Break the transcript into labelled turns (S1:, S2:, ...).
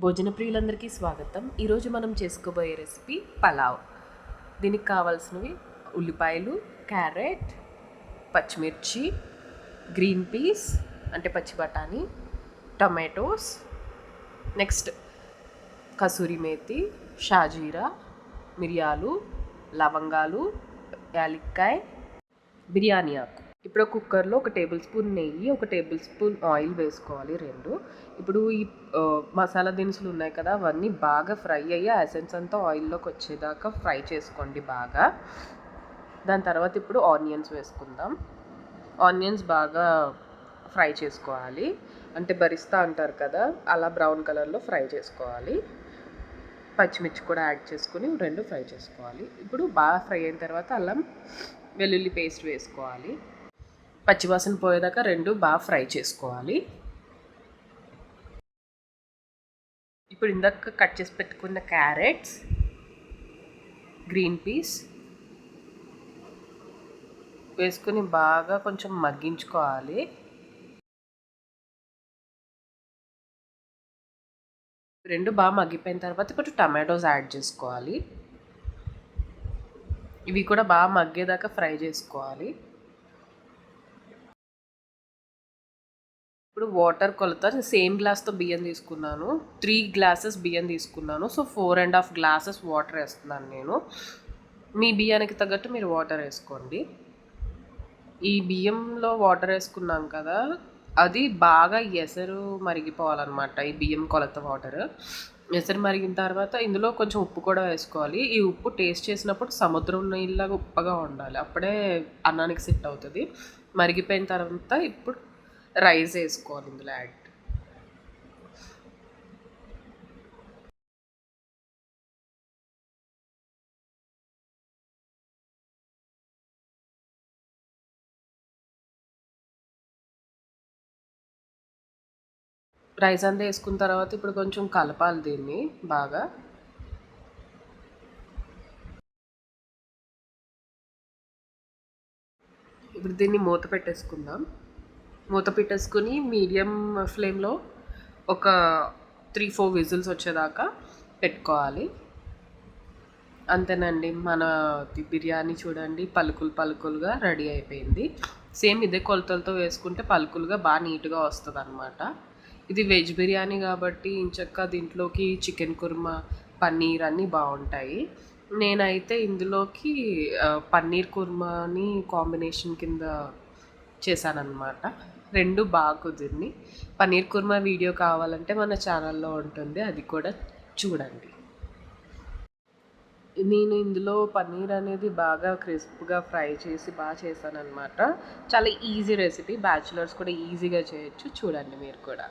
S1: భోజన ప్రియులందరికీ స్వాగతం. ఈరోజు మనం చేసుకోబోయే రెసిపీ పలావ్. దీనికి కావాల్సినవి ఉల్లిపాయలు, క్యారెట్, పచ్చిమిర్చి, గ్రీన్ పీస్ అంటే పచ్చి బఠానీ, టొమాటోస్, నెక్స్ట్ కసూరి మేతి, షాజీరా, మిరియాలు, లవంగాలు, యాలక్కాయ, బిర్యానీ ఆకు. ఇప్పుడు కుక్కర్లో 1 టేబుల్ స్పూన్ నెయ్యి, 1 టేబుల్ స్పూన్ ఆయిల్ వేసుకోవాలి రెండు. ఇప్పుడు ఈ మసాలా దినుసులు ఉన్నాయి కదా, అవన్నీ బాగా ఫ్రై అయ్యి ఆ ఎసెన్స్ అంతా ఆయిల్లోకి వచ్చేదాకా ఫ్రై చేసుకోండి బాగా. దాని తర్వాత ఇప్పుడు ఆనియన్స్ వేసుకుందాం. ఆనియన్స్ బాగా ఫ్రై చేసుకోవాలి, అంటే బరిస్తా అంటారు కదా, అలా బ్రౌన్ కలర్లో ఫ్రై చేసుకోవాలి. పచ్చిమిర్చి కూడా యాడ్ చేసుకుని రెండు ఫ్రై చేసుకోవాలి. ఇప్పుడు బాగా ఫ్రై అయిన తర్వాత అల్లం వెల్లుల్లి పేస్ట్ వేసుకోవాలి. పచ్చివాసన పోయేదాకా రెండు బాగా ఫ్రై చేసుకోవాలి. ఇప్పుడు ఇందాక కట్ చేసి పెట్టుకున్న క్యారెట్స్, గ్రీన్ పీస్ వేసుకుని బాగా కొంచెం మగ్గించుకోవాలి. రెండు బాగా మగ్గిపోయిన తర్వాత ఇప్పుడు టమాటోస్ యాడ్ చేసుకోవాలి. ఇవి కూడా బాగా మగ్గేదాకా ఫ్రై చేసుకోవాలి. ఇప్పుడు వాటర్ కొలత సేమ్ గ్లాస్తో బియ్యం తీసుకున్నాను, 3 గ్లాసెస్ బియ్యం తీసుకున్నాను. సో 4.5 గ్లాసెస్ వాటర్ వేస్తున్నాను నేను. మీ బియ్యానికి తగ్గట్టు మీరు వాటర్ వేసుకోండి. ఈ బియ్యంలో వాటర్ వేసుకున్నాం కదా, అది బాగా ఎసరు మరిగిపోవాలన్నమాట. ఈ బియ్యం కొలత వాటర్ ఎసరు మరిగిన తర్వాత ఇందులో కొంచెం ఉప్పు కూడా వేసుకోవాలి. ఈ ఉప్పు టేస్ట్ చేసినప్పుడు సముద్రం నీళ్ళగా ఉప్పగా ఉండాలి, అప్పుడే అన్నానికి సెట్ అవుతుంది. మరిగిపోయిన తర్వాత ఇప్పుడు రైస్ వేసుకోవాలి ఇందులో యాడ్. రైస్ అంతా వేసుకున్న తర్వాత ఇప్పుడు కొంచెం కలపాలి దీన్ని బాగా. ఇప్పుడు దీన్ని మూత పెట్టేసుకుందాం. మూత పెట్టేసుకుని మీడియం ఫ్లేమ్లో ఒక 3-4 విజిల్స్ వచ్చేదాకా పెట్టుకోవాలి. అంతేనండి, మన బిర్యానీ చూడండి పలుకులు పలుకులుగా రెడీ అయిపోయింది. సేమ్ ఇదే కొలతలతో వేసుకుంటే పలుకులుగా బాగా నీట్గా వస్తుంది అనమాట. ఇది వెజ్ బిర్యానీ కాబట్టి ఇంచక్క దీంట్లోకి చికెన్ కుర్మా, పన్నీర్ అన్నీ బాగుంటాయి. నేనైతే ఇందులోకి పన్నీర్ కుర్మాని కాంబినేషన్ కింద చేశానన్నమాట. రెండు బాగా కుదిరినాయి. పన్నీర్ కుర్మా వీడియో కావాలంటే మన ఛానల్లో ఉంటుంది, అది కూడా చూడండి. నేను ఇందులో పన్నీర్ అనేది బాగా క్రిస్ప్గా ఫ్రై చేసి బాగా చేశాను అనమాట. చాలా ఈజీ రెసిపీ, బ్యాచులర్స్ కూడా ఈజీగా చేయొచ్చు. చూడండి మీరు కూడా.